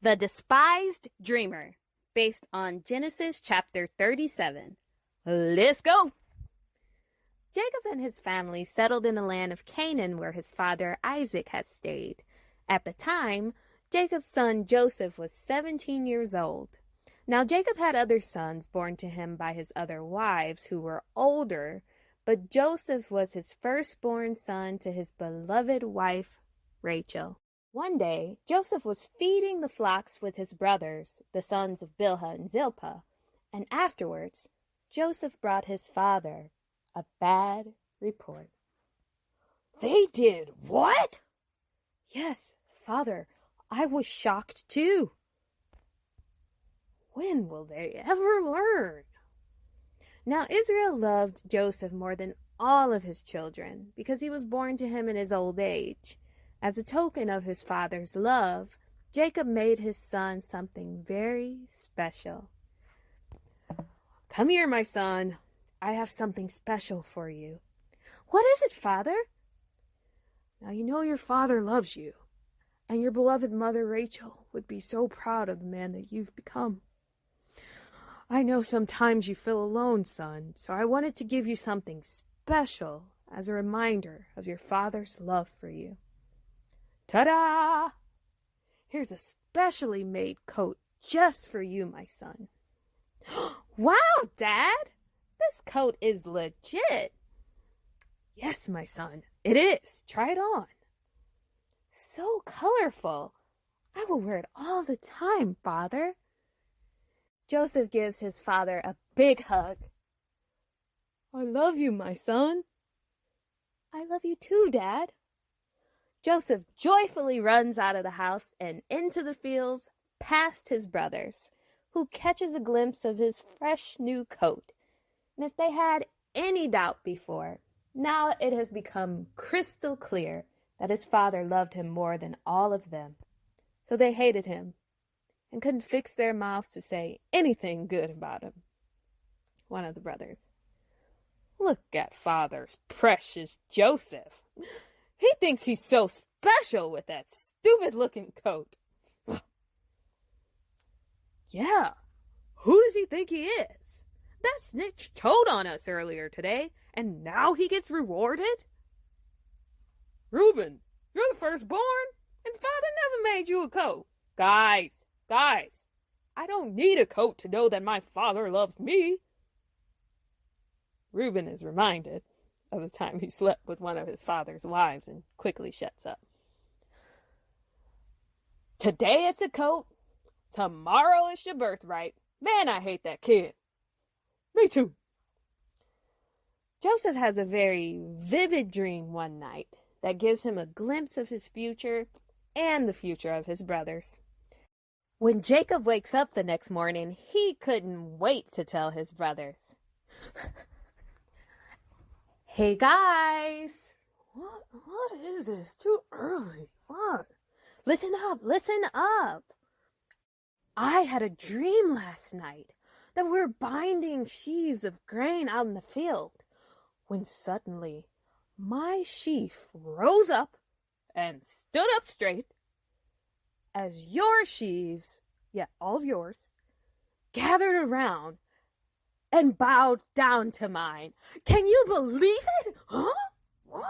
The Despised Dreamer, based on Genesis chapter 37. Let's go! Jacob and his family settled in the land of Canaan where his father Isaac had stayed. At the time, Jacob's son Joseph was 17 years old. Now Jacob had other sons born to him by his other wives who were older, but Joseph was his firstborn son to his beloved wife Rachel. One day, Joseph was feeding the flocks with his brothers, the sons of Bilhah and Zilpah, and afterwards, Joseph brought his father a bad report. They did what? Yes, father, I was shocked too. When will they ever learn? Now Israel loved Joseph more than all of his children because he was born to him in his old age. As a token of his father's love, Jacob made his son something very special. Come here, my son. I have something special for you. What is it, father? Now you know your father loves you, and your beloved mother Rachel would be so proud of the man that you've become. I know sometimes you feel alone, son, so I wanted to give you something special as a reminder of your father's love for you. Ta-da! Here's a specially made coat just for you, my son. Wow, Dad! This coat is legit. Yes, my son, it is. Try it on. So colorful. I will wear it all the time, Father. Joseph gives his father a big hug. I love you, my son. I love you too, Dad. Joseph joyfully runs out of the house and into the fields past his brothers, who catches a glimpse of his fresh new coat. And if they had any doubt before, now it has become crystal clear that his father loved him more than all of them. So they hated him and couldn't fix their mouths to say anything good about him. One of the brothers. Look at father's precious Joseph. He thinks he's so special with that stupid-looking coat. Yeah, who does he think he is? That snitch told on us earlier today, and now he gets rewarded? Reuben, you're the firstborn, and father never made you a coat. Guys, I don't need a coat to know that my father loves me. Reuben is reminded of the time he slept with one of his father's wives and quickly shuts up. Today it's a coat. Tomorrow it's your birthright. Man, I hate that kid. Me too. Joseph has a very vivid dream one night that gives him a glimpse of his future and the future of his brothers. When Jacob wakes up the next morning, he couldn't wait to tell his brothers. Hey guys! What is this? Too early. What? Listen up. I had a dream last night that we're binding sheaves of grain out in the field, when suddenly my sheaf rose up and stood up straight, as your sheaves, all of yours, gathered around and bowed down to mine. Can you believe it? Huh? What?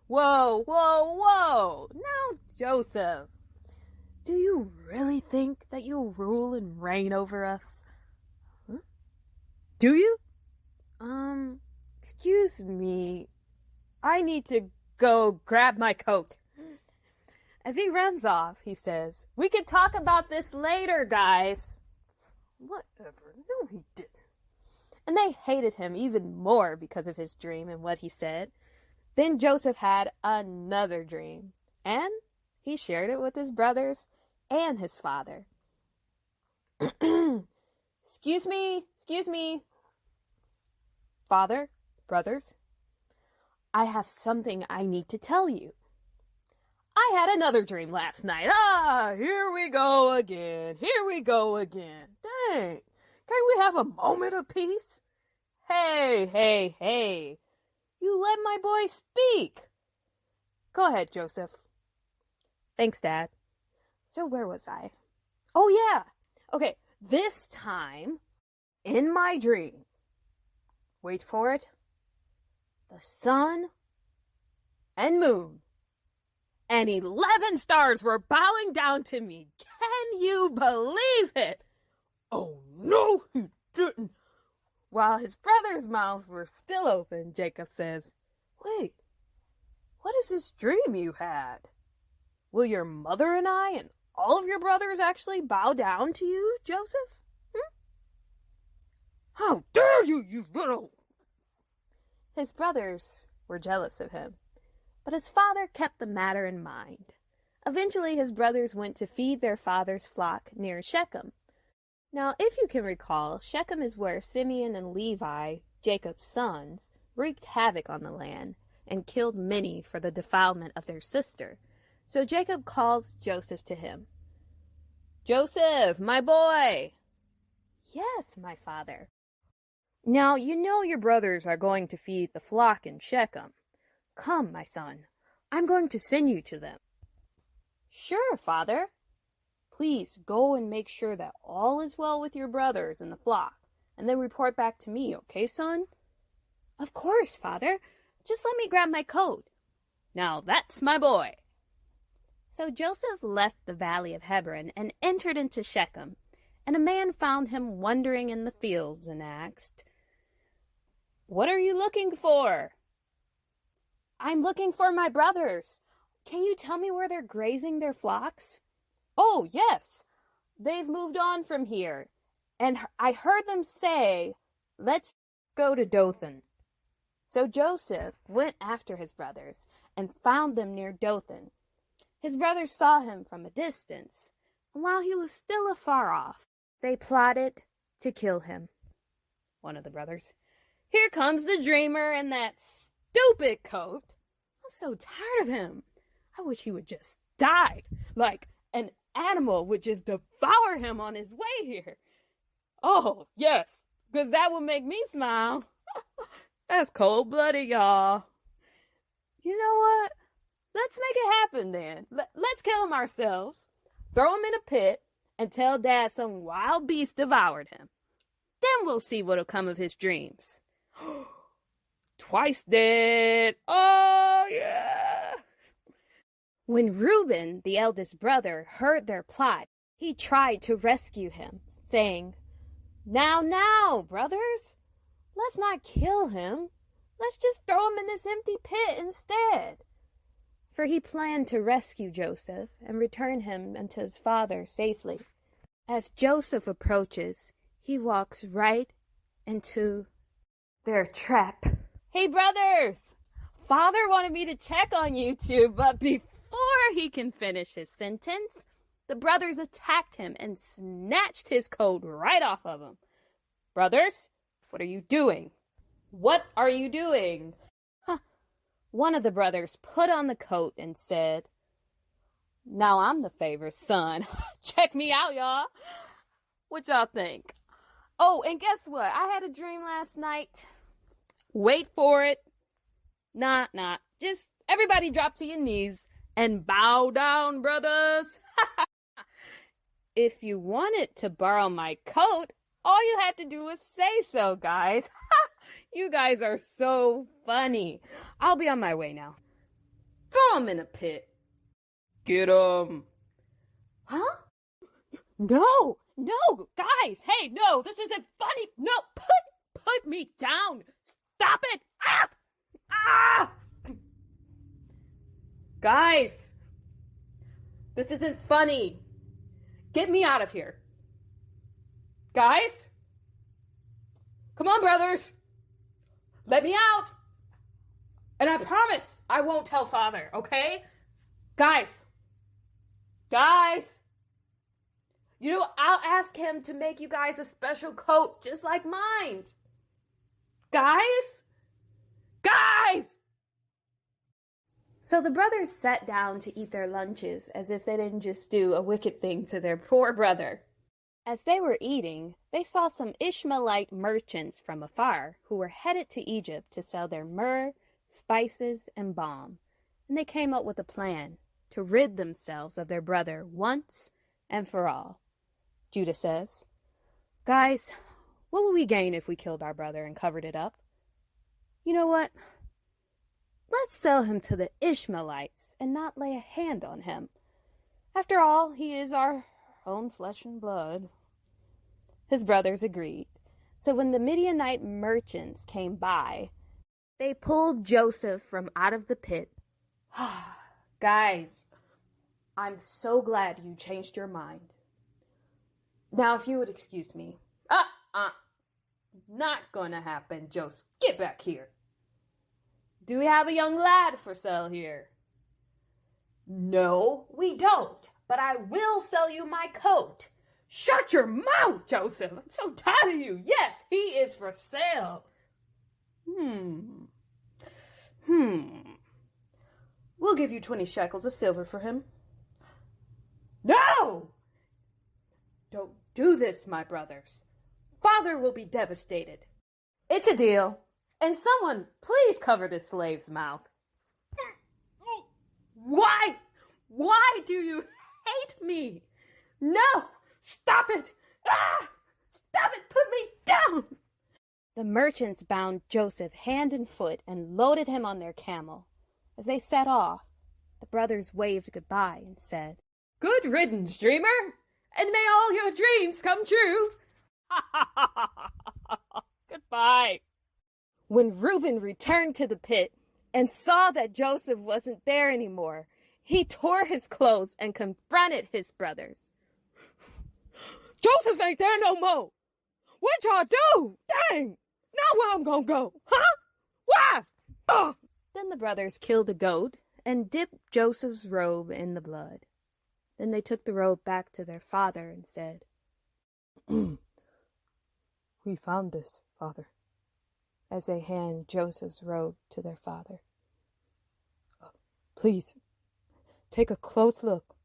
Whoa. Now, Joseph, do you really think that you'll rule and reign over us? Huh? Do you? Excuse me. I need to go grab my coat. As he runs off, he says, "We can talk about this later, guys." Whatever. No, he didn't. And they hated him even more because of his dream and what he said. Then Joseph had another dream, and he shared it with his brothers and his father. Excuse me. Father, brothers, I have something I need to tell you. I had another dream last night. Here we go again. Dang. Can't we have a moment of peace? Hey. You let my boy speak. Go ahead, Joseph. Thanks, Dad. So where was I? Oh, yeah. Okay, this time, in my dream, wait for it, the sun and moon and 11 stars were bowing down to me. Can you believe it? Oh, no, he didn't. While his brothers' mouths were still open, Jacob says, wait, what is this dream you had? Will your mother and I and all of your brothers actually bow down to you, Joseph? How dare you, you little... His brothers were jealous of him, but his father kept the matter in mind. Eventually, his brothers went to feed their father's flock near Shechem. Now, if you can recall, Shechem is where Simeon and Levi, Jacob's sons, wreaked havoc on the land and killed many for the defilement of their sister. So Jacob calls Joseph to him. Joseph, my boy! Yes, my father. Now, you know your brothers are going to feed the flock in Shechem. Come, my son, I'm going to send you to them. Sure, father. Please go and make sure that all is well with your brothers and the flock, and then report back to me, okay, son? Of course, father. Just let me grab my coat. Now that's my boy. So Joseph left the valley of Hebron and entered into Shechem, and a man found him wandering in the fields and asked, What are you looking for? I'm looking for my brothers. Can you tell me where they're grazing their flocks? Oh, yes. They've moved on from here, and I heard them say, Let's go to Dothan. So Joseph went after his brothers and found them near Dothan. His brothers saw him from a distance, and while he was still afar off, they plotted to kill him. One of the brothers, Here comes the dreamer in that stupid coat. I'm so tired of him. I wish he would just die, like an animal would just devour him on his way here. Oh, yes, because that would make me smile. That's cold-blooded, y'all. You know what? Let's make it happen then. Let's kill him ourselves, throw him in a pit, and tell Dad some wild beast devoured him. Then we'll see what'll come of his dreams. Twice dead. Oh, yeah. When Reuben, the eldest brother, heard their plot, he tried to rescue him, saying, Now, brothers, let's not kill him. Let's just throw him in this empty pit instead. For he planned to rescue Joseph and return him unto his father safely. As Joseph approaches, he walks right into their trap. Hey, brothers! Father wanted me to check on you two, but before he can finish his sentence, the brothers attacked him and snatched his coat right off of him. Brothers, what are you doing? What are you doing? One of the brothers put on the coat and said, Now I'm the favorite son. Check me out, y'all. What y'all think? Oh, and guess what? I had a dream last night. Wait for it. Nah. Just everybody drop to your knees and bow down, brothers. If you wanted to borrow my coat, all you had to do was say so, guys. You guys are so funny. I'll be on my way now. Throw him in a pit. Get him. Huh? No, guys. Hey, no, this isn't funny. No, put me down. Stop it. Ah! Guys, this isn't funny. Get me out of here. Guys? Come on, brothers. Let me out. And I promise I won't tell Father, okay? Guys. You know, I'll ask him to make you guys a special coat just like mine. Guys? So the brothers sat down to eat their lunches as if they didn't just do a wicked thing to their poor brother. As they were eating, they saw some Ishmaelite merchants from afar who were headed to Egypt to sell their myrrh, spices, and balm, and they came up with a plan to rid themselves of their brother once and for all. Judah says, "Guys, what would we gain if we killed our brother and covered it up? You know what? Let's sell him to the Ishmaelites and not lay a hand on him. After all, he is our own flesh and blood." His brothers agreed. So when the Midianite merchants came by, they pulled Joseph from out of the pit. "Guys, I'm so glad you changed your mind. Now, if you would excuse me." Not gonna happen, Joseph. Get back here. "Do we have a young lad for sale here?" "No, we don't, but I will sell you my coat." "Shut your mouth, Joseph. I'm so tired of you. Yes, he is for sale." We'll give you 20 shekels of silver for him." "No! Don't do this, my brothers. Father will be devastated." "It's a deal. And someone please cover this slave's mouth." Why? Why do you hate me? No! Stop it! Stop it! Put me down! The merchants bound Joseph hand and foot and loaded him on their camel. As they set off, the brothers waved goodbye and said, "Good riddance, dreamer, and may all your dreams come true." Goodbye. When Reuben returned to the pit and saw that Joseph wasn't there anymore, he tore his clothes and confronted his brothers. "Joseph ain't there no more. What y'all do? Dang! Now where I'm gonna go? Huh? Why?" Then the brothers killed a goat and dipped Joseph's robe in the blood. Then they took the robe back to their father and said, "We found this, father," as they hand Joseph's robe to their father. "Please, take a close look.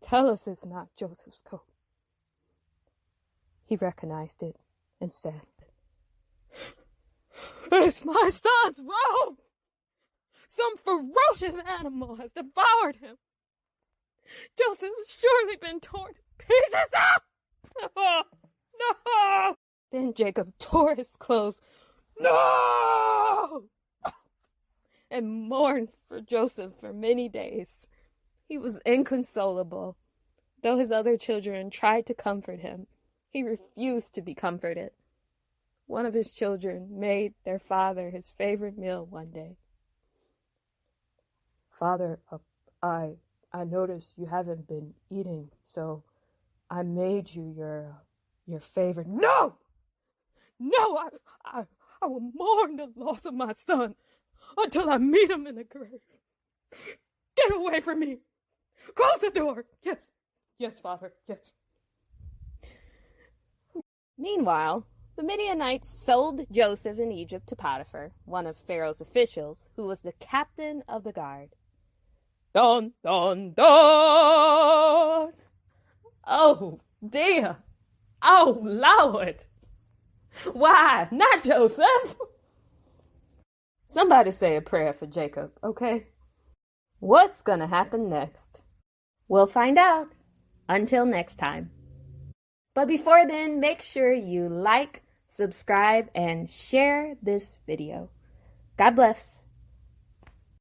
Tell us it's not Joseph's coat." He recognized it and said, "It's my son's robe! Some ferocious animal has devoured him. Joseph has surely been torn to pieces." No! Then Jacob tore his clothes. No! And mourned for Joseph for many days. He was inconsolable. Though his other children tried to comfort him, he refused to be comforted. One of his children made their father his favorite meal one day. "Father, I noticed you haven't been eating, so I made you your favorite." No! I will mourn the loss of my son until I meet him in the grave. Get away from me! Close the door! Yes, Father, yes." Meanwhile, the Midianites sold Joseph in Egypt to Potiphar, one of Pharaoh's officials, who was the captain of the guard. Dun, dun, dun! Oh, dear! Oh, Lord! Why, not Joseph! Somebody say a prayer for Jacob, okay? What's gonna happen next? We'll find out. Until next time. But before then, make sure you like, subscribe, and share this video. God bless.